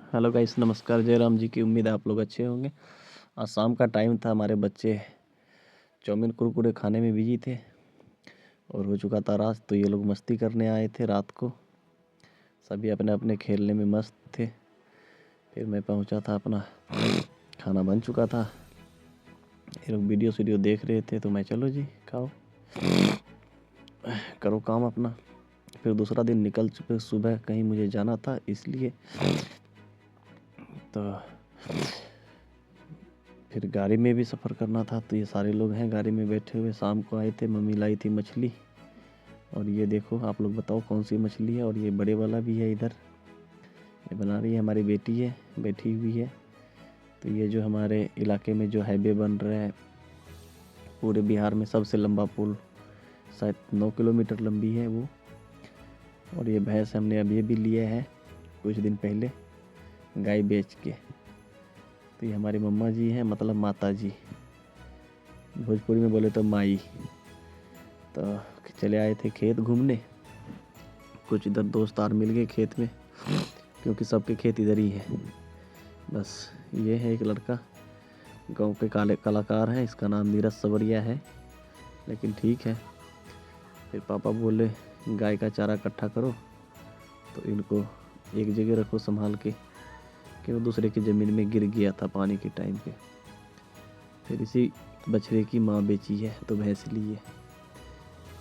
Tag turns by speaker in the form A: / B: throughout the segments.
A: Hello guys, नमस्कार। जय राम जी की। उम्मीद है आप लोग अच्छे होंगे। आज शाम का टाइम था, हमारे बच्चे चाउमीन कुरकुरे खाने में बिजी थे और हो चुका था रात। तो ये लोग मस्ती करने आए थे रात को, सभी अपने अपने खेलने में मस्त थे। फिर मैं पहुंचा था, अपना खाना बन चुका था। ये लोग वीडियो देख रहे थे, तो मैं चलो जी खाओ, करो काम अपना। फिर दूसरा दिन निकल चुके, सुबह कहीं मुझे जाना था, इसलिए तो फिर गाड़ी में भी सफ़र करना था। तो ये सारे लोग हैं गाड़ी में बैठे हुए, शाम को आए थे। मम्मी लाई थी मछली, और ये देखो, आप लोग बताओ कौन सी मछली है। और ये बड़े वाला भी है इधर, ये बना रही है हमारी बेटी है, बैठी हुई है। तो ये जो हमारे इलाके में जो हाईवे बन रहा है, पूरे बिहार में सबसे लंबा पुल, शायद 9 किलोमीटर लंबी है वो। और ये भैंस हमने अभी भी लिया है कुछ दिन पहले, गाय बेच के। तो ये हमारी मम्मा जी हैं, मतलब माता जी, भोजपुरी में बोले तो माई। तो चले आए थे खेत घूमने। कुछ इधर दोस्त यार मिल गए खेत में, क्योंकि सबके खेत इधर ही है। बस ये है एक लड़का, गांव के काले कलाकार है, इसका नाम नीरज सवरिया है, लेकिन ठीक है। फिर पापा बोले गाय का चारा इकट्ठा करो, तो इनको एक जगह रखो संभाल के, कि वो दूसरे की ज़मीन में गिर गया था पानी के टाइम पे। फिर इसी बछड़े की माँ बेची है, तो भैंस ली है।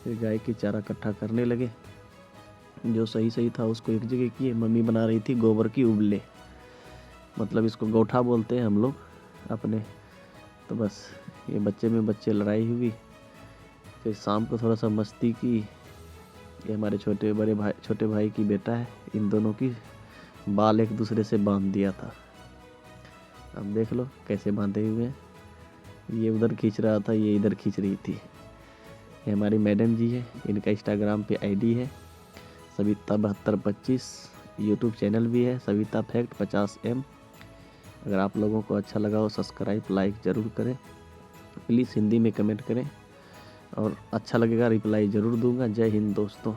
A: फिर गाय की चारा इकट्ठा करने लगे, जो सही सही था उसको एक जगह किए। मम्मी बना रही थी गोबर की उबले, मतलब इसको गोठा बोलते हैं हम लोग अपने। तो बस ये बच्चे में बच्चे लड़ाई हुई। फिर शाम को थोड़ा सा मस्ती की। ये हमारे छोटे भाई की बेटा है, इन दोनों की बाल एक दूसरे से बांध दिया था। अब देख लो कैसे बांधे हुए हैं। ये उधर खींच रहा था, ये इधर खींच रही थी। ये हमारी मैडम जी है, इनका इंस्टाग्राम पे आईडी है सविता7225। यूट्यूब चैनल भी है सविता फैक्ट 50M। अगर आप लोगों को अच्छा लगा हो, सब्सक्राइब लाइक ज़रूर करें। प्लीज़ हिंदी में कमेंट करें, और अच्छा लगेगा रिप्लाई ज़रूर दूंगा। जय हिंद दोस्तों।